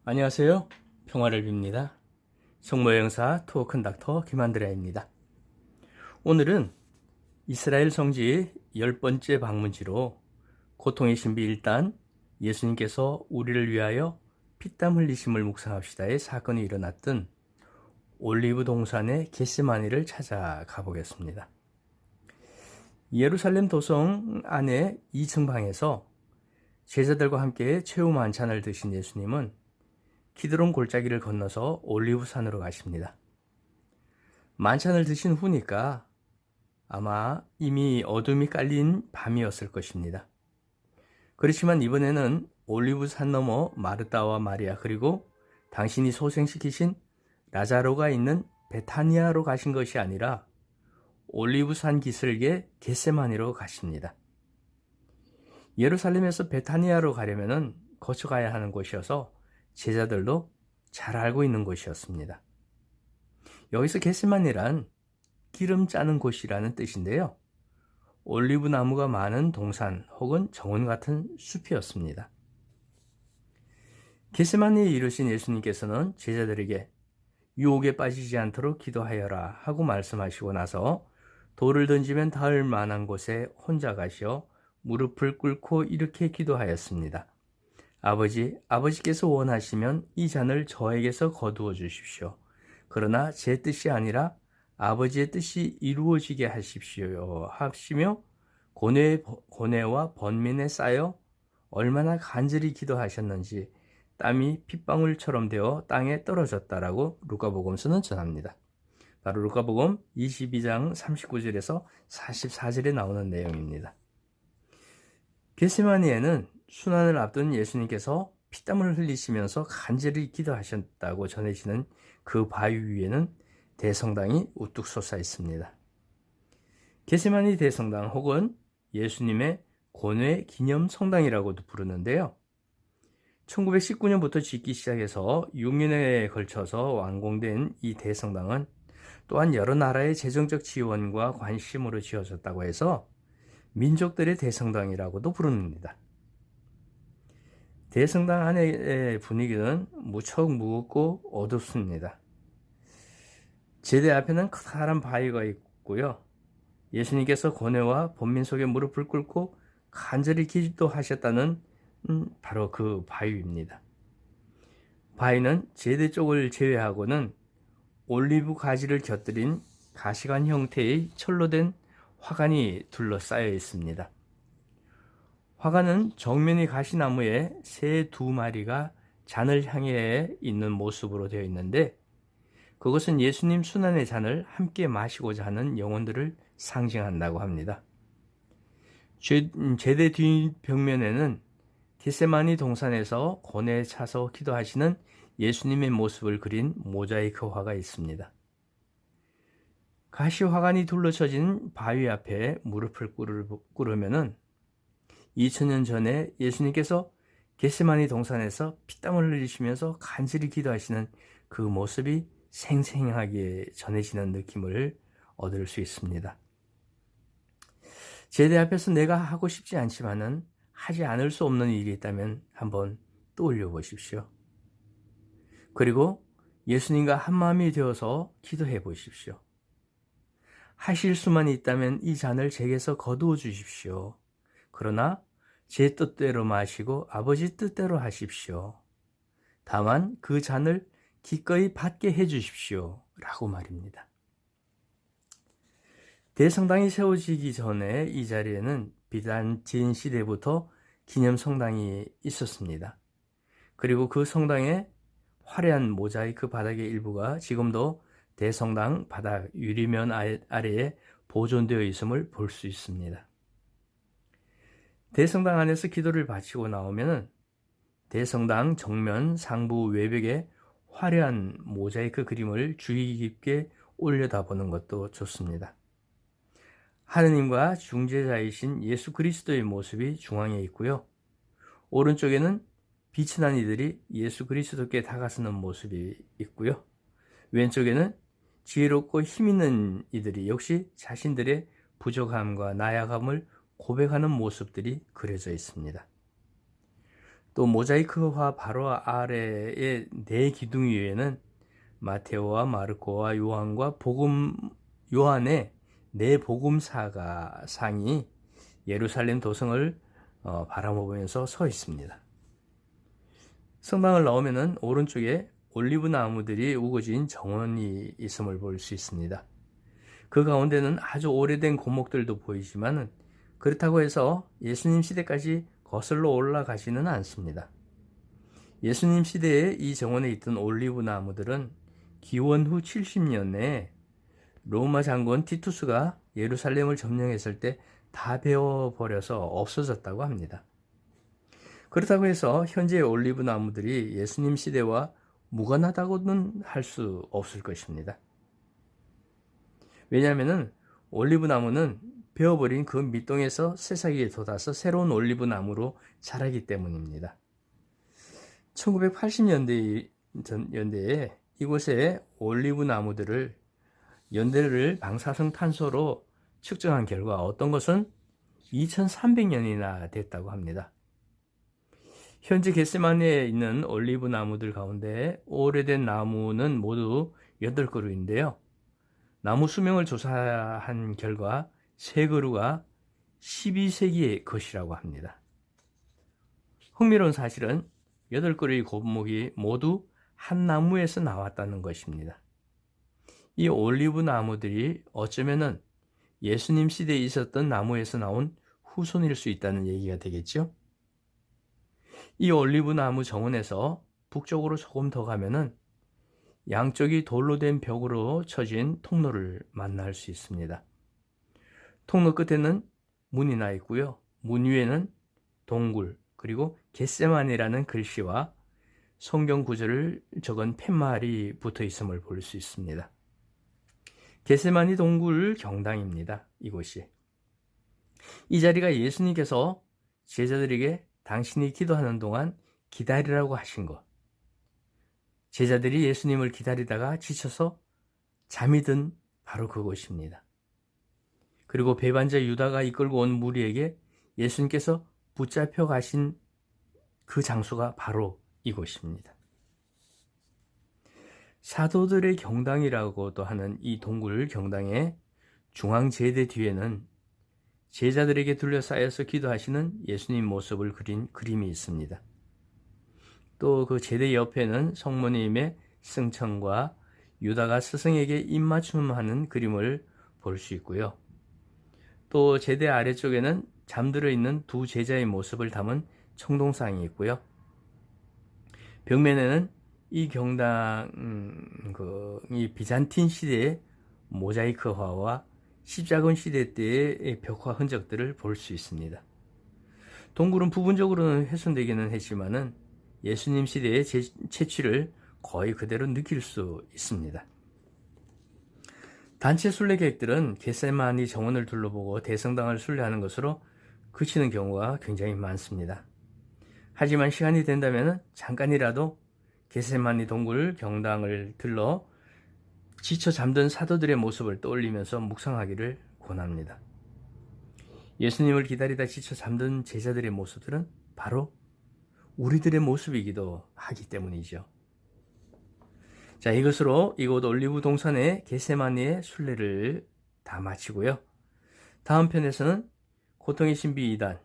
안녕하세요. 평화를 빕니다. 성모형사 투어 컨덕터 김한드레입니다. 오늘은 이스라엘 성지 10번째 방문지로 고통의 신비 1단 예수님께서 우리를 위하여 피땀 흘리심을 묵상합시다의 사건이 일어났던 올리브 동산의 겟세마니를 찾아가 보겠습니다. 예루살렘 도성 안에 2층 방에서 제자들과 함께 최후 만찬을 드신 예수님은 키드론 골짜기를 건너서 올리브산으로 가십니다. 만찬을 드신 후니까 아마 이미 어둠이 깔린 밤이었을 것입니다. 그렇지만 이번에는 올리브산 너머 마르다와 마리아 그리고 당신이 소생시키신 라자로가 있는 베타니아로 가신 것이 아니라 올리브산 기슭의 겟세마니로 가십니다. 예루살렘에서 베타니아로 가려면 거쳐가야 하는 곳이어서 제자들도 잘 알고 있는 곳이었습니다. 여기서 겟세마니란 기름 짜는 곳이라는 뜻인데요. 올리브 나무가 많은 동산 혹은 정원 같은 숲이었습니다. 겟세마니에 이르신 예수님께서는 제자들에게 유혹에 빠지지 않도록 기도하여라 하고 말씀하시고 나서 돌을 던지면 닿을 만한 곳에 혼자 가시어 무릎을 꿇고 이렇게 기도하였습니다. 아버지께서 원하시면 이 잔을 저에게서 거두어 주십시오. 그러나 제 뜻이 아니라 아버지의 뜻이 이루어지게 하십시오. 하시며 고뇌와 번민에 쌓여 얼마나 간절히 기도하셨는지 땀이 핏방울처럼 되어 땅에 떨어졌다라고 루카복음서는 전합니다. 바로 루카복음 22장 39절에서 44절에 나오는 내용입니다. 겟세마니에는 순환을 앞둔 예수님께서 피땀을 흘리시면서 간절히 기도하셨다고 전해지는 그 바위 위에는 대성당이 우뚝 솟아 있습니다. 겟세마니 대성당 혹은 예수님의 고뇌 기념 성당이라고도 부르는데요. 1919년부터 짓기 시작해서 6년에 걸쳐서 완공된 이 대성당은 또한 여러 나라의 재정적 지원과 관심으로 지어졌다고 해서 민족들의 대성당이라고도 부릅니다. 대성당 안의 분위기는 무척 무겁고 어둡습니다. 제대 앞에는 커다란 바위가 있고요. 예수님께서 고뇌와 번민 속에 무릎을 꿇고 간절히 기도하셨다는 바로 그 바위입니다. 바위는 제대 쪽을 제외하고는 올리브 가지를 곁들인 가시관 형태의 철로 된 화관이 둘러싸여 있습니다. 화관은 정면이 가시나무에 새 2마리가 잔을 향해 있는 모습으로 되어 있는데 그것은 예수님 순환의 잔을 함께 마시고자 하는 영혼들을 상징한다고 합니다. 제대 뒷벽면에는 겟세마니 동산에서 고뇌에 차서 기도하시는 예수님의 모습을 그린 모자이크 화가 있습니다. 가시 화관이 둘러쳐진 바위 앞에 무릎을 꿇으면은 2000년 전에 예수님께서 겟세마니 동산에서 피땀을 흘리시면서 간절히 기도하시는 그 모습이 생생하게 전해지는 느낌을 얻을 수 있습니다. 제대 앞에서 내가 하고 싶지 않지만은 하지 않을 수 없는 일이 있다면 한번 떠올려 보십시오. 그리고 예수님과 한마음이 되어서 기도해 보십시오. 하실 수만 있다면 이 잔을 제게서 거두어 주십시오. 그러나 제 뜻대로 마시고 아버지 뜻대로 하십시오. 다만 그 잔을 기꺼이 받게 해 주십시오. 라고 말입니다. 대성당이 세워지기 전에 이 자리에는 비단tin 시대부터 기념성당이 있었습니다. 그리고 그 성당에 화려한 모자이크 바닥의 일부가 지금도 대성당 바닥 유리면 아래에 보존되어 있음을 볼 수 있습니다. 대성당 안에서 기도를 바치고 나오면 대성당 정면 상부 외벽에 화려한 모자이크 그림을 주의 깊게 올려다보는 것도 좋습니다. 하느님과 중재자이신 예수 그리스도의 모습이 중앙에 있고요. 오른쪽에는 빛이 난 이들이 예수 그리스도께 다가서는 모습이 있고요. 왼쪽에는 지혜롭고 힘있는 이들이 역시 자신들의 부족함과 나약함을 고백하는 모습들이 그려져 있습니다. 또 모자이크화 바로 아래의 네 기둥 위에는 마테오와 마르코와 요한과 요한의 네 복음사가 상이 예루살렘 도성을 바라보면서 서 있습니다. 성당을 나오면은 오른쪽에 올리브 나무들이 우거진 정원이 있음을 볼 수 있습니다. 그 가운데는 아주 오래된 고목들도 보이지만은 그렇다고 해서 예수님 시대까지 거슬러 올라가지는 않습니다. 예수님 시대에 이 정원에 있던 올리브 나무들은 기원 후 70년에 로마 장군 티투스가 예루살렘을 점령했을 때 다 베어버려서 없어졌다고 합니다. 그렇다고 해서 현재의 올리브 나무들이 예수님 시대와 무관하다고는 할 수 없을 것입니다. 왜냐하면 올리브 나무는 베어버린 그 밑동에서 새싹이 돋아서 새로운 올리브 나무로 자라기 때문입니다. 1980년대에 이곳에 올리브 나무들을 연대를 방사성 탄소로 측정한 결과 어떤 것은 2300년이나 됐다고 합니다. 현재 겟세마네에 있는 올리브 나무들 가운데 오래된 나무는 모두 8그루인데요. 나무 수명을 조사한 결과 3그루가 12세기의 것이라고 합니다. 흥미로운 사실은 8그루의 고목이 모두 한 나무에서 나왔다는 것입니다. 이 올리브 나무들이 어쩌면은 예수님 시대에 있었던 나무에서 나온 후손일 수 있다는 얘기가 되겠죠. 이 올리브 나무 정원에서 북쪽으로 조금 더 가면은 양쪽이 돌로 된 벽으로 쳐진 통로를 만날 수 있습니다. 통로 끝에는 문이 나 있고요. 문 위에는 동굴 그리고 겟세마네라는 글씨와 성경 구절을 적은 팻말이 붙어 있음을 볼 수 있습니다. 겟세마네 동굴 경당입니다. 이곳이. 이 자리가 예수님께서 제자들에게 당신이 기도하는 동안 기다리라고 하신 것. 제자들이 예수님을 기다리다가 지쳐서 잠이 든 바로 그곳입니다. 그리고 배반자 유다가 이끌고 온 무리에게 예수님께서 붙잡혀 가신 그 장소가 바로 이곳입니다. 사도들의 경당이라고도 하는 이 동굴 경당의 중앙제대 뒤에는 제자들에게 둘러싸여서 기도하시는 예수님 모습을 그린 그림이 있습니다. 또 그 제대 옆에는 성모님의 승천과 유다가 스승에게 입맞춤하는 그림을 볼 수 있고요. 또 제대 아래쪽에는 잠들어 있는 두 제자의 모습을 담은 청동상이 있고요. 벽면에는 이 경당, 이 비잔틴 시대의 모자이크화와 십자군 시대 때의 벽화 흔적들을 볼 수 있습니다. 동굴은 부분적으로는 훼손되기는 했지만은 예수님 시대의 채취를 거의 그대로 느낄 수 있습니다. 단체 순례 계획들은 겟세마네 정원을 둘러보고 대성당을 순례하는 것으로 그치는 경우가 굉장히 많습니다. 하지만 시간이 된다면 잠깐이라도 겟세마네 동굴 경당을 들러 지쳐 잠든 사도들의 모습을 떠올리면서 묵상하기를 권합니다. 예수님을 기다리다 지쳐 잠든 제자들의 모습들은 바로 우리들의 모습이기도 하기 때문이죠. 자, 이것으로 이곳 올리브 동산의 겟세마네의 순례를 다 마치고요. 다음 편에서는 고통의 신비 2단,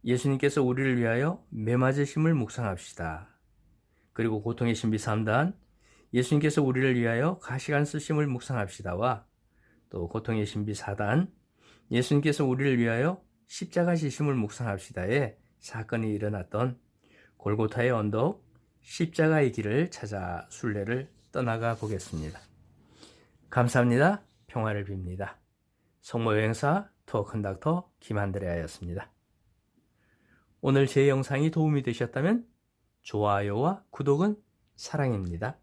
예수님께서 우리를 위하여 매 맞으심을 묵상합시다. 그리고 고통의 신비 3단, 예수님께서 우리를 위하여 가시관 쓰심을 묵상합시다와 또 고통의 신비 4단, 예수님께서 우리를 위하여 십자가 지심을 묵상합시다에 사건이 일어났던 골고타의 언덕, 십자가의 길을 찾아 순례를 떠나가 보겠습니다. 감사합니다. 평화를 빕니다. 성모여행사 투어 컨덕터 김한드레아였습니다. 오늘 제 영상이 도움이 되셨다면 좋아요와 구독은 사랑입니다.